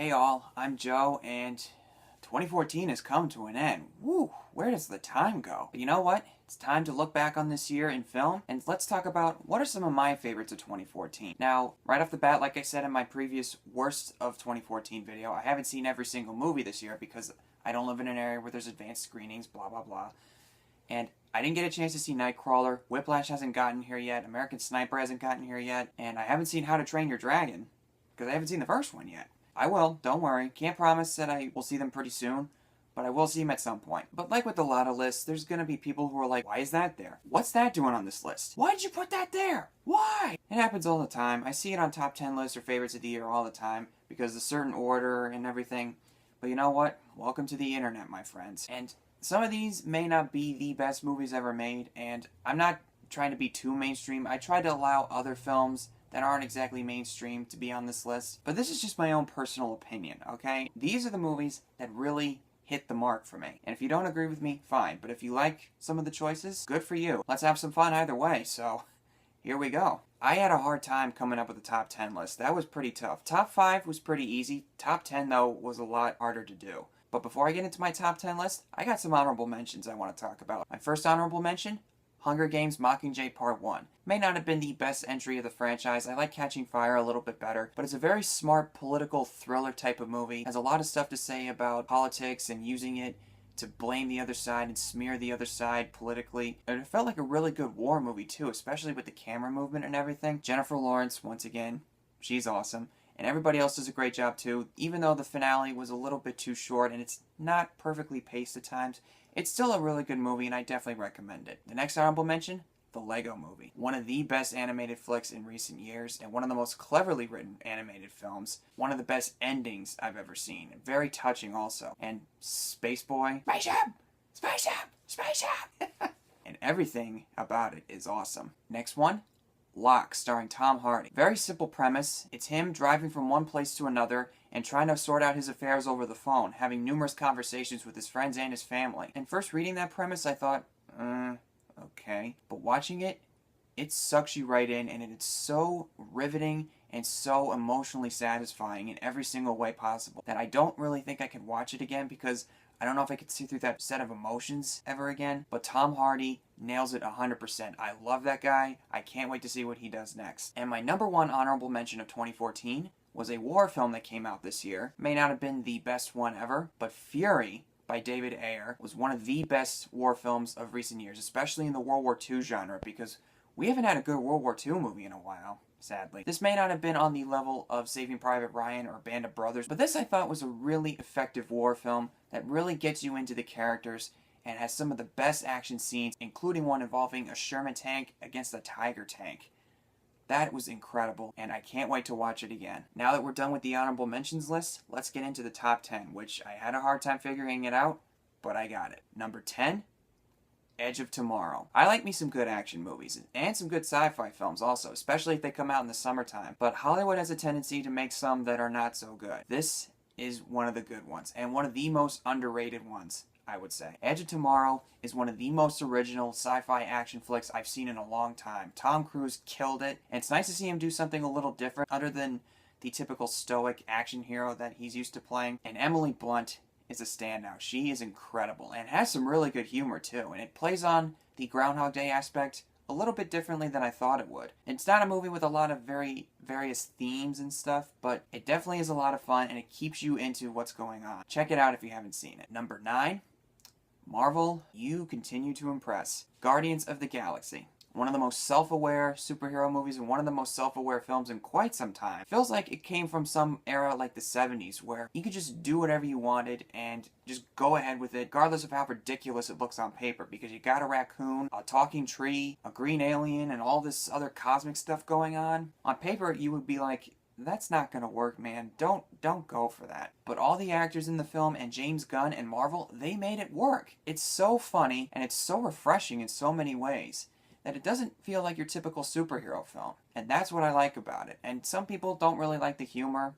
Hey all, I'm Joe, and 2014 has come to an end. Woo, where does the time go? But you know what? It's time to look back on this year in film, and let's talk about what are some of my favorites of 2014. Now, right off the bat, like I said in my previous worst of 2014 video, I haven't seen every single movie this year because I don't live in an area where there's advanced screenings, blah blah blah. And I didn't get a chance to see Nightcrawler, Whiplash hasn't gotten here yet, American Sniper hasn't gotten here yet, and I haven't seen How to Train Your Dragon, because I haven't seen the first one yet. I will, don't worry. Can't promise that I will see them pretty soon, but I will see them at some point. But like with a lot of lists, there's going to be people who are like, why is that there? What's that doing on this list? Why did you put that there? Why? It happens all the time. I see it on top 10 lists or favorites of the year all the time because of a certain order and everything. But you know what? Welcome to the internet, my friends. And some of these may not be the best movies ever made, and I'm not trying to be too mainstream. I try to allow other films that aren't exactly mainstream to be on this list. But this is just my own personal opinion, okay? These are the movies that really hit the mark for me. And if you don't agree with me, fine. But if you like some of the choices, good for you. Let's have some fun either way, so here we go. I had a hard time coming up with a top 10 list. That was pretty tough. Top 5 was pretty easy. Top 10, though, was a lot harder to do. But before I get into my top 10 list, I got some honorable mentions I want to talk about. My first honorable mention, Hunger Games Mockingjay Part 1. May not have been the best entry of the franchise. I like Catching Fire a little bit better, but it's a very smart political thriller type of movie. It has a lot of stuff to say about politics and using it to blame the other side and smear the other side politically. And it felt like a really good war movie too, especially with the camera movement and everything. Jennifer Lawrence, once again, she's awesome. And everybody else does a great job too, even though the finale was a little bit too short and it's not perfectly paced at times. It's still a really good movie and I definitely recommend it. The next honorable mention, The Lego Movie. One of the best animated flicks in recent years and one of the most cleverly written animated films. One of the best endings I've ever seen. Very touching also. And Space Boy, Spaceship! Spaceship! Spaceship! And everything about it is awesome. Next one, Locke, starring Tom Hardy. Very simple premise. It's him driving from one place to another and trying to sort out his affairs over the phone, having numerous conversations with his friends and his family. And first reading that premise, I thought, okay. But watching it, it sucks you right in, and it's so riveting and so emotionally satisfying in every single way possible that I don't really think I could watch it again because I don't know if I could see through that set of emotions ever again. But Tom Hardy nails it 100%. I love that guy. I can't wait to see what he does next. And my number one honorable mention of 2014 was a war film that came out this year. May not have been the best one ever, but Fury by David Ayer was one of the best war films of recent years, especially in the World War II genre, because we haven't had a good World War II movie in a while, sadly. This may not have been on the level of Saving Private Ryan or Band of Brothers, but this I thought was a really effective war film that really gets you into the characters and has some of the best action scenes, including one involving a Sherman tank against a Tiger tank. That was incredible, and I can't wait to watch it again. Now that we're done with the honorable mentions list, let's get into the top 10, which I had a hard time figuring it out, but I got it. Number 10, Edge of Tomorrow. I like me some good action movies, and some good sci-fi films also, especially if they come out in the summertime. But Hollywood has a tendency to make some that are not so good. This is one of the good ones, and one of the most underrated ones, I would say. Edge of Tomorrow is one of the most original sci-fi action flicks I've seen in a long time. Tom Cruise killed it, and it's nice to see him do something a little different other than the typical stoic action hero that he's used to playing. And Emily Blunt is a standout. She is incredible and has some really good humor too, and it plays on the Groundhog Day aspect a little bit differently than I thought it would. It's not a movie with a lot of various themes and stuff, but it definitely is a lot of fun and it keeps you into what's going on. Check it out if you haven't seen it. Number 9, Marvel, you continue to impress. Guardians of the Galaxy. One of the most self-aware superhero movies and one of the most self-aware films in quite some time. Feels like it came from some era like the 70s where you could just do whatever you wanted and just go ahead with it regardless of how ridiculous it looks on paper, because you got a raccoon, a talking tree, a green alien, and all this other cosmic stuff going on. On paper, you would be like, that's not gonna work, man. Don't go for that. But all the actors in the film and James Gunn and Marvel, they made it work. It's so funny and it's so refreshing in so many ways that it doesn't feel like your typical superhero film. And that's what I like about it. And some people don't really like the humor.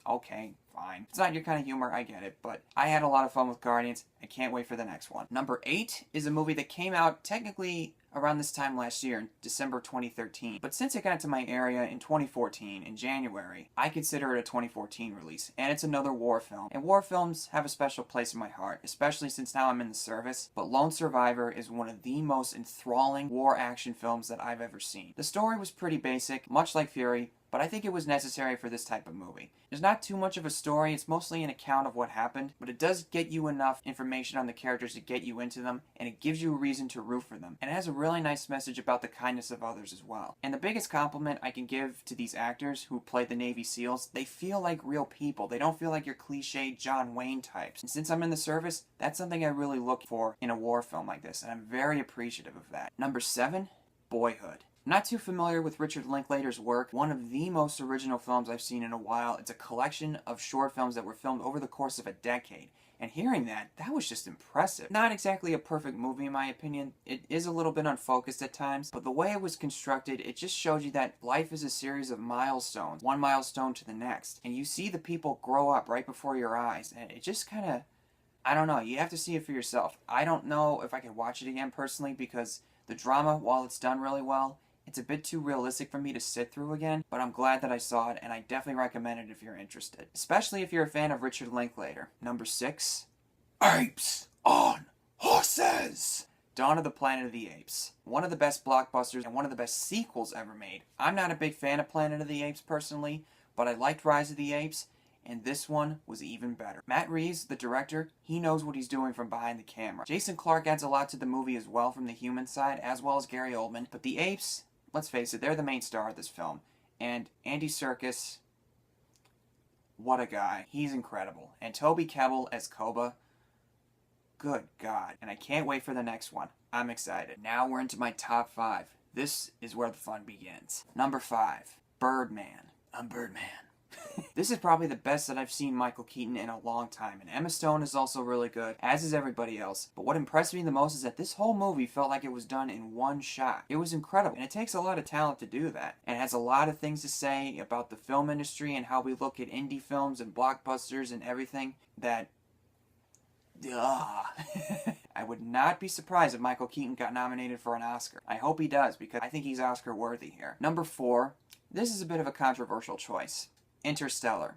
Okay, fine. It's not your kind of humor, I get it, but I had a lot of fun with Guardians. I can't wait for the next one. Number 8 is a movie that came out technically around this time last year, in December 2013. But since it got to my area in 2014, in January, I consider it a 2014 release. And it's another war film. And war films have a special place in my heart, especially since now I'm in the service. But Lone Survivor is one of the most enthralling war action films that I've ever seen. The story was pretty basic, much like Fury, but I think it was necessary for this type of movie. There's not too much of a story, it's mostly an account of what happened, but it does get you enough information on the characters to get you into them, and it gives you a reason to root for them. And it has a really nice message about the kindness of others as well. And the biggest compliment I can give to these actors who play the Navy SEALs, they feel like real people. They don't feel like your cliched John Wayne types. And since I'm in the service, that's something I really look for in a war film like this, and I'm very appreciative of that. Number 7, Boyhood. Not too familiar with Richard Linklater's work, one of the most original films I've seen in a while. It's a collection of short films that were filmed over the course of a decade. And hearing that was just impressive. Not exactly a perfect movie in my opinion. It is a little bit unfocused at times, but the way it was constructed, it just showed you that life is a series of milestones, one milestone to the next. And you see the people grow up right before your eyes, and it just kind of, I don't know, you have to see it for yourself. I don't know if I could watch it again personally because the drama, while it's done really well, it's a bit too realistic for me to sit through again, but I'm glad that I saw it, and I definitely recommend it if you're interested. Especially if you're a fan of Richard Linklater. Number 6, Apes on Horses! Dawn of the Planet of the Apes. One of the best blockbusters and one of the best sequels ever made. I'm not a big fan of Planet of the Apes personally, but I liked Rise of the Apes, and this one was even better. Matt Reeves, the director, he knows what he's doing from behind the camera. Jason Clarke adds a lot to the movie as well from the human side, as well as Gary Oldman, but the apes, let's face it, they're the main star of this film. And Andy Serkis, what a guy. He's incredible. And Toby Kebbell as Koba, good God. And I can't wait for the next one. I'm excited. Now we're into my top 5. This is where the fun begins. Number 5, Birdman. I'm Birdman. This is probably the best that I've seen Michael Keaton in a long time, and Emma Stone is also really good, as is everybody else. But what impressed me the most is that this whole movie felt like it was done in one shot. It was incredible, and it takes a lot of talent to do that. And it has a lot of things to say about the film industry and how we look at indie films and blockbusters and everything that... I would not be surprised if Michael Keaton got nominated for an Oscar. I hope he does, because I think he's Oscar worthy here. Number 4, this is a bit of a controversial choice. Interstellar.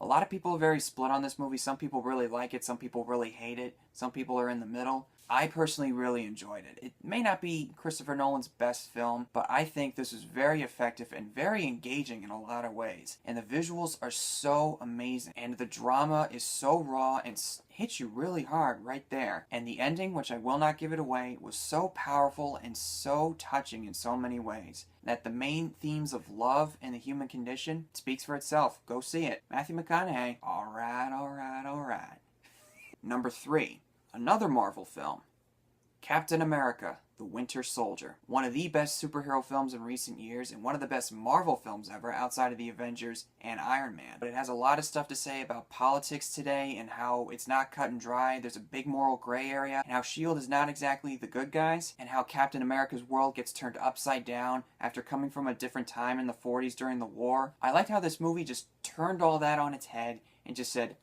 A lot of people are very split on this movie. Some people really like it, some people really hate it, some people are in the middle. I personally really enjoyed it. It may not be Christopher Nolan's best film, but I think this was very effective and very engaging in a lot of ways. And the visuals are so amazing. And the drama is so raw and hits you really hard right there. And the ending, which I will not give it away, was so powerful and so touching in so many ways. That the main themes of love and the human condition speaks for itself. Go see it. Matthew McConaughey. Alright, alright, alright. Number 3. Another Marvel film, Captain America, The Winter Soldier. One of the best superhero films in recent years, and one of the best Marvel films ever outside of the Avengers and Iron Man. But it has a lot of stuff to say about politics today, and how it's not cut and dry, there's a big moral gray area, and how S.H.I.E.L.D. is not exactly the good guys, and how Captain America's world gets turned upside down after coming from a different time in the 40s during the war. I liked how this movie just turned all that on its head, and just said,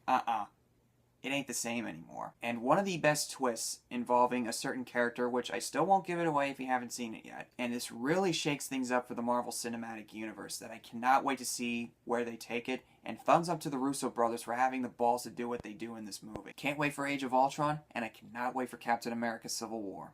it ain't the same anymore. And one of the best twists involving a certain character, which I still won't give it away if you haven't seen it yet. And this really shakes things up for the Marvel Cinematic Universe that I cannot wait to see where they take it. And thumbs up to the Russo brothers for having the balls to do what they do in this movie. Can't wait for Age of Ultron, and I cannot wait for Captain America Civil War.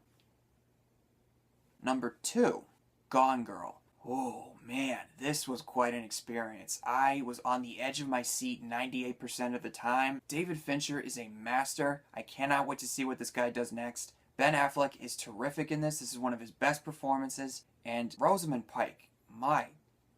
Number 2, Gone Girl. Oh man, this was quite an experience. I was on the edge of my seat 98% of the time. David Fincher is a master. I cannot wait to see what this guy does next. Ben Affleck is terrific in this. This is one of his best performances. And Rosamund Pike, my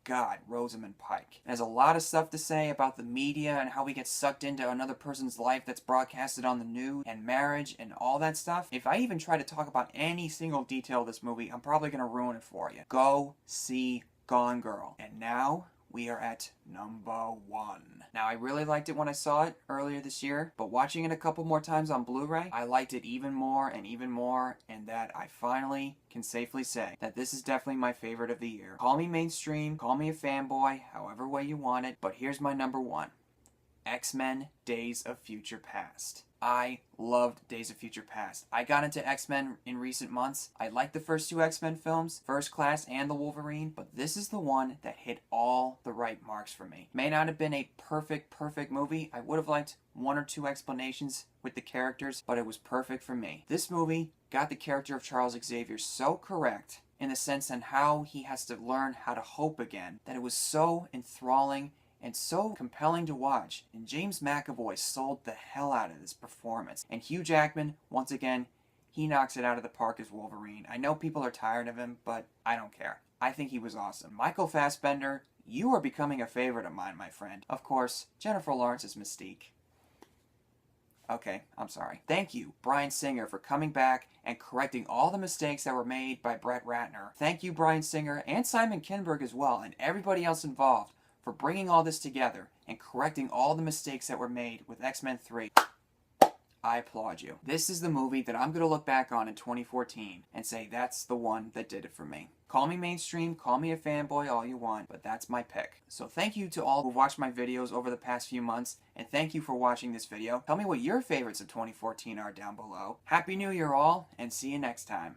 God, Rosamund Pike. There's a lot of stuff to say about the media and how we get sucked into another person's life that's broadcasted on the news, and marriage and all that stuff. If I even try to talk about any single detail of this movie, I'm probably going to ruin it for you. Go see Gone Girl. And now we are at number 1. Now, I really liked it when I saw it earlier this year, but watching it a couple more times on Blu-ray, I liked it even more, and that I finally can safely say that this is definitely my favorite of the year. Call me mainstream, call me a fanboy, however way you want it, but here's my number 1. X-Men Days of Future Past. I loved Days of Future Past. I got into X-Men in recent months. I liked the first two X-Men films, First Class and the Wolverine, but this is the one that hit all the right marks for me. May not have been a perfect movie. I would have liked one or two explanations with the characters, but it was perfect for me. This movie got the character of Charles Xavier so correct in the sense on how he has to learn how to hope again, that it was so enthralling and so compelling to watch. And James McAvoy sold the hell out of this performance. And Hugh Jackman, once again, he knocks it out of the park as Wolverine. I know people are tired of him, but I don't care. I think he was awesome. Michael Fassbender, you are becoming a favorite of mine, my friend. Of course, Jennifer Lawrence is Mystique. Okay, I'm sorry. Thank you, Bryan Singer, for coming back and correcting all the mistakes that were made by Brett Ratner. Thank you, Bryan Singer, and Simon Kinberg as well, and everybody else involved for bringing all this together and correcting all the mistakes that were made with X-Men 3. I applaud you. This is the movie that I'm going to look back on in 2014 and say that's the one that did it for me. Call me mainstream, call me a fanboy all you want, but that's my pick. So thank you to all who watched my videos over the past few months, and thank you for watching this video. Tell me what your favorites of 2014 are down below. Happy New Year all, and see you next time.